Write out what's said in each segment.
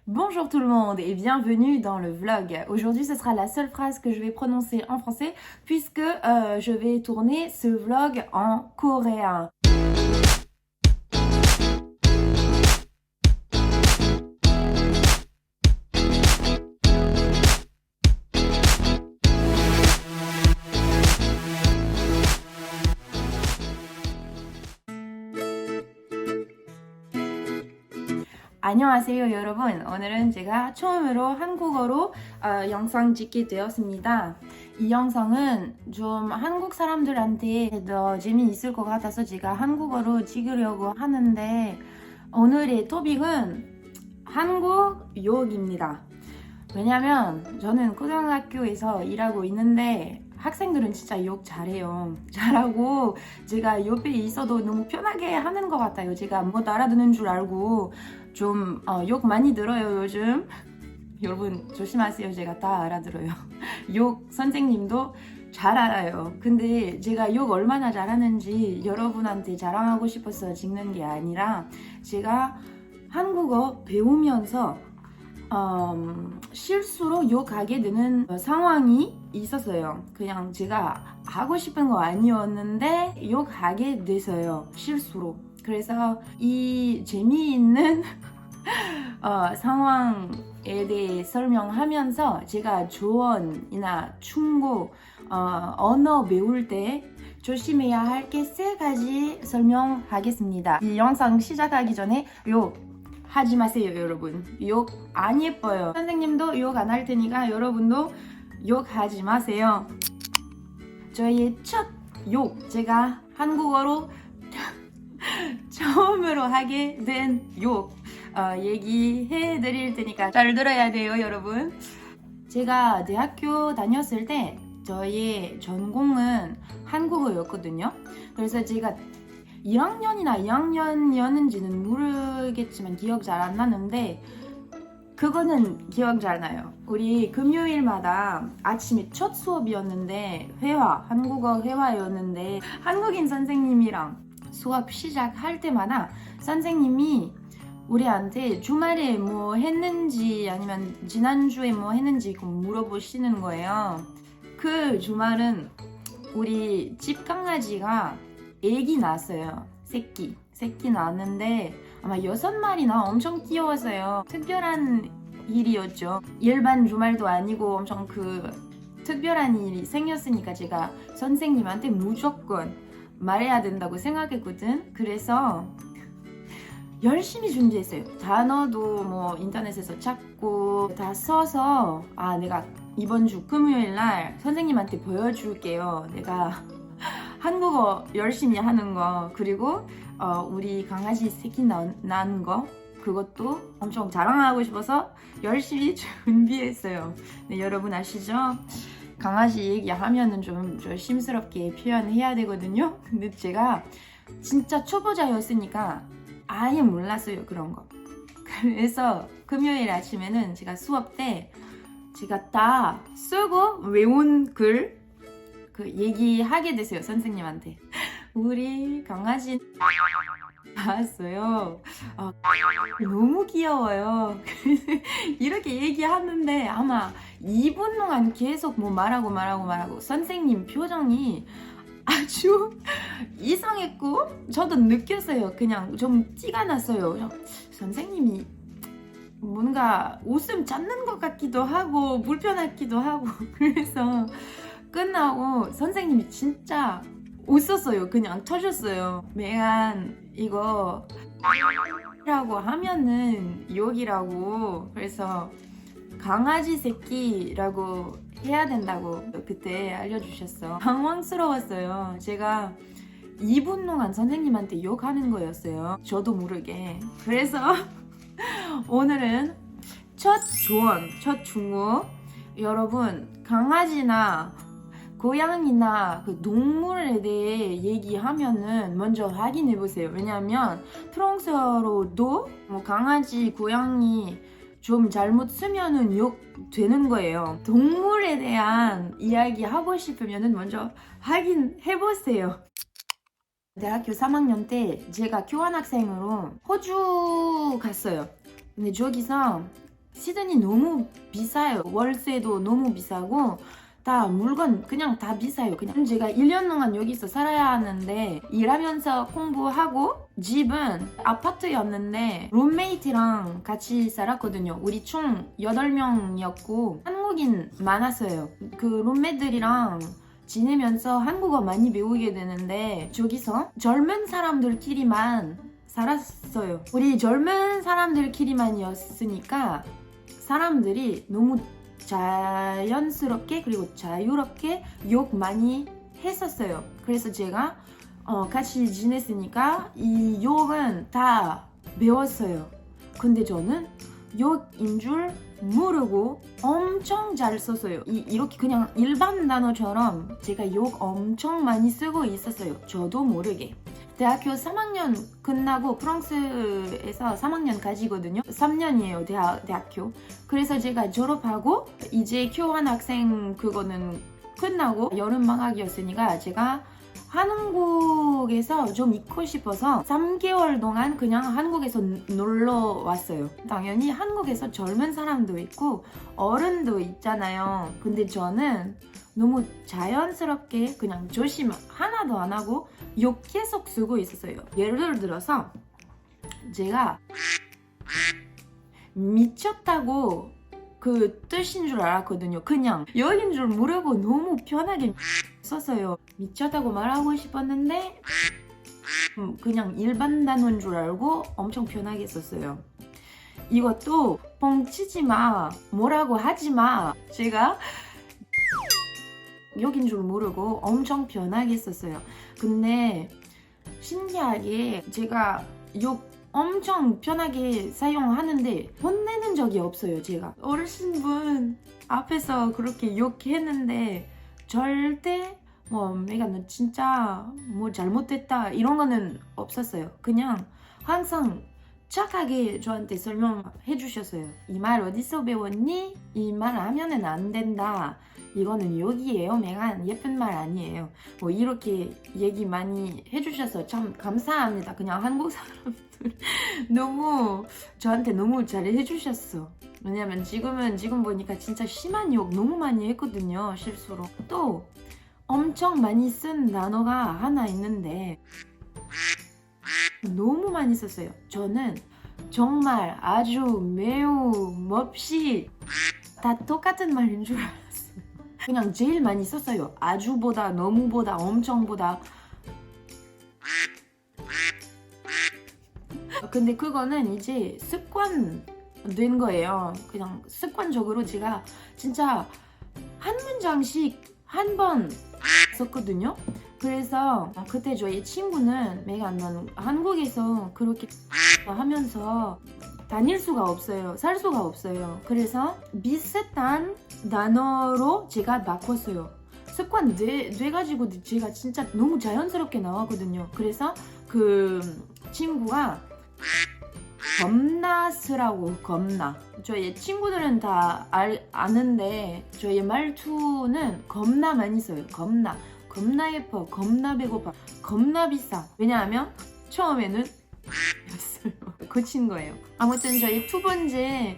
Bonjour tout le monde et bienvenue dans le vlog. Aujourd'hui, ce sera la seule phrase que je vais prononcer en français puisque je vais tourner ce vlog en coréen. 안녕하세요 여러분. 오늘은 제가 처음으로 한국어로 영상 찍게 되었습니다. 이 영상은 좀 한국 사람들한테 더 재미있을 것 같아서 제가 한국어로 찍으려고 하는데 오늘의 토픽은 한국 욕입니다. 왜냐면 저는 고등학교에서 일하고 있는데 학생들은 진짜 욕 잘해요. 잘하고 제가 옆에 있어도 너무 편하게 하는 것 같아요. 제가 못 알아듣는 줄 알고 좀 욕 많이 들어요 요즘. 여러분 조심하세요. 제가 다 알아들어요. 욕 선생님도 잘 알아요. 근데 제가 욕 얼마나 잘하는지 여러분한테 자랑하고 싶어서 찍는 게 아니라 제가 한국어 배우면서 실수로 욕하게 되는 상황이 있었어요. 그냥 제가 하고 싶은 거 아니었는데 욕하게 됐어요. 실수로. 그래서 이 재미있는 상황에 대해 설명하면서 제가 조언이나 충고, 언어 배울 때 조심해야 할 게 세 가지 설명하겠습니다. 이 영상 시작하기 전에 욕 하지 마세요 여러분. 욕 안 예뻐요. 선생님도 욕 안 할 테니까 여러분도 욕하지 마세요. 저의 첫 욕, 제가 한국어로 처음으로 하게 된 욕 얘기해 드릴 테니까 잘 들어야 돼요 여러분. 제가 대학교 다녔을 때 저의 전공은 한국어였거든요. 그래서 제가 1학년이나 2학년이었는지는 모르겠지만 기억 잘 안 나는데 그거는 기억 잘 나요. 우리 금요일마다 아침에 첫 수업이었는데 한국어 회화였는데 한국인 선생님이랑 수업 시작할 때마다 선생님이 우리한테 주말에 뭐 했는지 아니면 지난주에 뭐 했는지 물어보시는 거예요. 그 주말은 우리 집 강아지가 애기 낳았어요. 새끼 낳았는데 아마 6마리나 엄청 귀여웠어요. 특별한 일이었죠. 일반 주말도 아니고 엄청 특별한 일이 생겼으니까 제가 선생님한테 무조건 말해야 된다고 생각했거든. 그래서 열심히 준비했어요. 단어도 뭐 인터넷에서 찾고 다 써서 내가 이번 주 금요일 날 선생님한테 보여줄게요. 내가 한국어 열심히 하는 거, 그리고 우리 강아지 새끼 낳은 거, 그것도 엄청 자랑하고 싶어서 열심히 준비했어요. 네, 여러분 아시죠? 강아지 얘기하면은 좀 조심스럽게 표현해야 되거든요. 근데 제가 진짜 초보자였으니까 아예 몰랐어요 그런 거. 그래서 금요일 아침에는 제가 수업 때 제가 다 쓰고 외운 글 얘기하게 됐어요 선생님한테. 우리 강아지 나왔어요. 너무 귀여워요. 이렇게 얘기하는데 아마 2분 동안 계속 뭐 말하고 선생님 표정이 아주 이상했고 저도 느꼈어요. 그냥 좀 티가 났어요. 선생님이 뭔가 웃음 찾는 것 같기도 하고 불편하기도 하고. 그래서 끝나고 선생님이 진짜 웃었어요. 그냥 터졌어요. 메안 이거 라고 하면은 욕이라고. 그래서 강아지 새끼라고 해야 된다고 그때 알려주셨어. 당황스러웠어요. 제가 2분 동안 선생님한테 욕하는 거였어요. 저도 모르게. 그래서 오늘은 첫 조언, 첫 충고. 여러분 강아지나 고양이나 동물에 대해 얘기하면은 먼저 확인해 보세요. 왜냐면 프랑스어로도 뭐 강아지, 고양이 좀 잘못 쓰면은 욕 되는 거예요. 동물에 대한 이야기 하고 싶으면은 먼저 확인해 보세요. 대학교 3학년 때 제가 교환학생으로 호주 갔어요. 근데 저기서 시드니 너무 비싸요. 월세도 너무 비싸고 다 물건 그냥 다 비싸요. 그냥 제가 1년 동안 여기서 살아야 하는데 일하면서 공부하고 집은 아파트였는데 룸메이트랑 같이 살았거든요. 우리 총 8명이었고 한국인 많았어요. 그 룸메들이랑 지내면서 한국어 많이 배우게 되는데 저기서 젊은 사람들끼리만 살았어요. 우리 젊은 사람들끼리만이었으니까 사람들이 너무 자연스럽게 그리고 자유롭게 욕 많이 했었어요. 그래서 제가 같이 지냈으니까 이 욕은 다 배웠어요. 근데 저는 욕인 줄 모르고 엄청 잘 썼어요. 이렇게 그냥 일반 단어처럼 제가 욕 엄청 많이 쓰고 있었어요. 저도 모르게. 대학교 3학년 끝나고 프랑스에서 3학년 가지거든요. 3년이에요, 대학교. 그래서 제가 졸업하고 이제 교환학생 그거는 끝나고 여름방학이었으니까 제가 한국에서 좀 있고 싶어서 3개월 동안 그냥 한국에서 놀러 왔어요. 당연히 한국에서 젊은 사람도 있고 어른도 있잖아요. 근데 저는 너무 자연스럽게 그냥 조심 하나도 안 하고 욕 계속 쓰고 있었어요. 예를 들어서 제가 미쳤다고 그 뜻인 줄 알았거든요. 그냥 여긴 줄 모르고 너무 편하게 썼어요. 미쳤다고 말하고 싶었는데 그냥 일반 단어인 줄 알고 엄청 편하게 썼어요. 이것도 뻥치지 마, 뭐라고 하지 마. 제가 여긴 줄 모르고 엄청 편하게 썼어요. 근데 신기하게 제가 욕 엄청 편하게 사용하는데 혼내는 적이 없어요. 제가 어르신분 앞에서 그렇게 욕했는데 절대 내가 너 진짜 뭐 잘못됐다 이런 거는 없었어요. 그냥 항상 착하게 저한테 설명해 주셨어요. 이 말 어디서 배웠니? 이 말 하면은 안 된다. 이거는 욕이에요. 맹한 예쁜 말 아니에요. 뭐 이렇게 얘기 많이 해주셔서 참 감사합니다. 그냥 한국 사람들 너무 저한테 너무 잘해 주셨어. 왜냐면 지금 보니까 진짜 심한 욕 너무 많이 했거든요. 실수로. 또 엄청 많이 쓴 단어가 하나 있는데 너무 많이 썼어요. 저는 정말 아주 매우 몹시 다 똑같은 말인 줄 알았어요. 그냥 제일 많이 썼어요. 아주보다, 너무보다, 엄청보다. 근데 그거는 이제 습관 된 거예요. 그냥 습관적으로 제가 진짜 한 문장씩 한 번 썼거든요. 그래서 그때 저희 친구는 내가 넌 한국에서 그렇게 하면서 다닐 수가 없어요. 살 수가 없어요. 그래서 비슷한 단어로 제가 바꿨어요. 습관 돼가지고 제가 진짜 너무 자연스럽게 나왔거든요. 그래서 그 친구가 겁나 쓰라고 겁나. 저희 친구들은 다 아는데 저희 말투는 겁나 많이 써요. 겁나 예뻐, 겁나 배고파, 겁나 비싸. 왜냐하면 처음에는 고친 거예요. 아무튼 저희 두 번째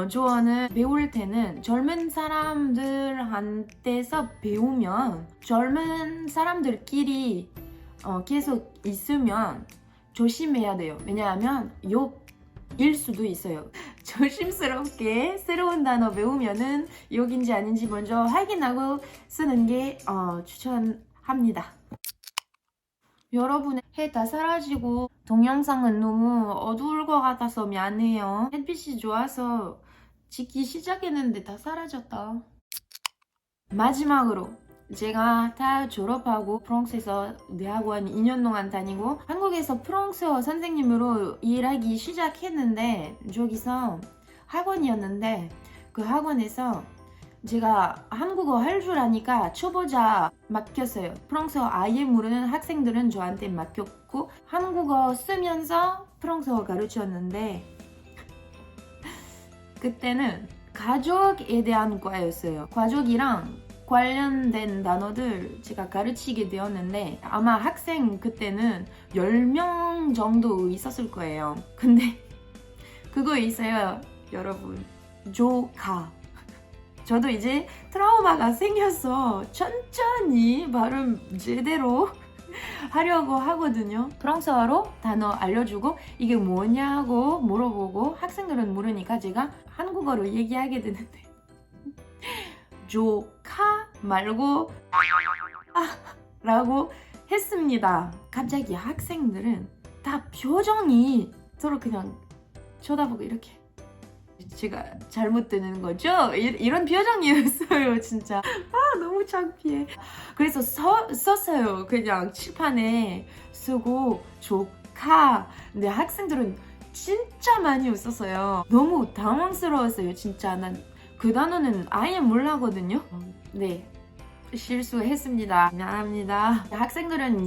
조언은 배울 때는 젊은 사람들한테서 배우면 젊은 사람들끼리 계속 있으면 조심해야 돼요. 왜냐하면 욕일 수도 있어요. 조심스럽게 새로운 단어 배우면은 욕인지 아닌지 먼저 확인하고 쓰는 게 추천합니다. 여러분의 해 다 사라지고 동영상은 너무 어두울 것 같아서 미안해요. 햇빛이 좋아서 찍기 시작했는데 다 사라졌다. 마지막으로 제가 다 졸업하고 프랑스에서 대학원 2년 동안 다니고 한국에서 프랑스어 선생님으로 일하기 시작했는데 저기서 학원이었는데 그 학원에서 제가 한국어 할 줄 아니까 초보자 맡겼어요. 프랑스어 아예 모르는 학생들은 저한테 맡겼고 한국어 쓰면서 프랑스어 가르쳤는데 그때는 가족에 대한 과였어요. 가족이랑 관련된 단어들 제가 가르치게 되었는데 아마 학생 그때는 10명 정도 있었을 거예요. 근데 그거 있어요, 여러분. 조카. 저도 이제 트라우마가 생겨서 천천히 발음 제대로 하려고 하거든요. 프랑스어로 단어 알려주고 이게 뭐냐고 물어보고 학생들은 모르니까 제가 한국어로 얘기하게 되는데 조카 말고 라고 했습니다. 갑자기 학생들은 다 표정이 서로 그냥 쳐다보고 이렇게 제가 잘못 듣는 거죠? 이런 표정이었어요, 진짜. 너무 창피해. 그래서 썼어요. 그냥 칠판에 쓰고 조카. 근데 학생들은 진짜 많이 웃었어요. 너무 당황스러웠어요, 진짜. 난 그 단어는 아예 몰라거든요. 네. 실수했습니다. 미안합니다. 학생들은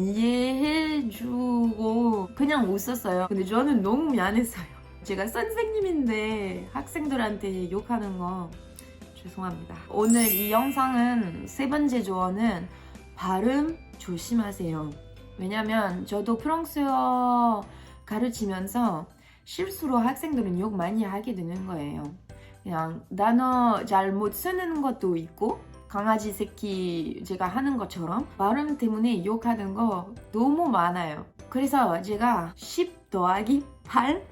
이해해주고 그냥 웃었어요. 근데 저는 너무 미안했어요. 제가 선생님인데 학생들한테 욕하는 거 죄송합니다. 오늘 이 영상은 세 번째 조언은 발음 조심하세요. 왜냐면 저도 프랑스어 가르치면서 실수로 학생들은 욕 많이 하게 되는 거예요. 그냥 단어 잘못 쓰는 것도 있고 강아지 새끼 제가 하는 것처럼 발음 때문에 욕하는 거 너무 많아요. 그래서 제가 10 더하기 8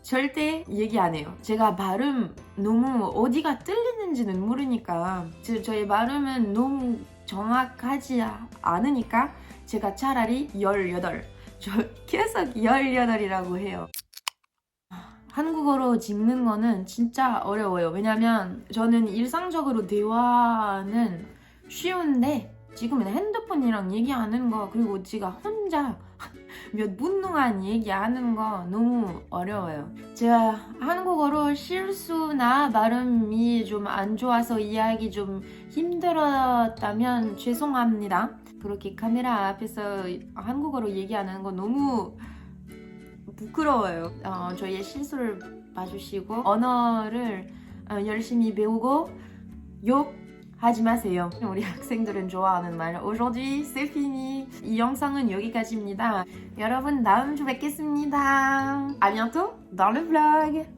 절대 얘기 안 해요. 제가 발음 너무 어디가 틀리는지는 모르니까 저의 발음은 너무 정확하지 않으니까 제가 차라리 18 저 계속 18이라고 해요. 한국어로 찍는 거는 진짜 어려워요. 왜냐면 저는 일상적으로 대화는 쉬운데 지금은 핸드폰이랑 얘기하는 거 그리고 제가 혼자 몇 분 동안 얘기하는 거 너무 어려워요. 제가 한국어로 실수나 발음이 좀 안 좋아서 이해하기 좀 힘들었다면 죄송합니다. 그렇게 카메라 앞에서 한국어로 얘기하는 거 너무 부끄러워요. 저희의 실수를 봐주시고 언어를 열심히 배우고 욕하지 마세요. 우리 학생들은 좋아하는 말. Aujourd'hui c'est fini. 이 영상은 여기까지입니다. 여러분 다음 주 뵙겠습니다. À bientôt dans le vlog.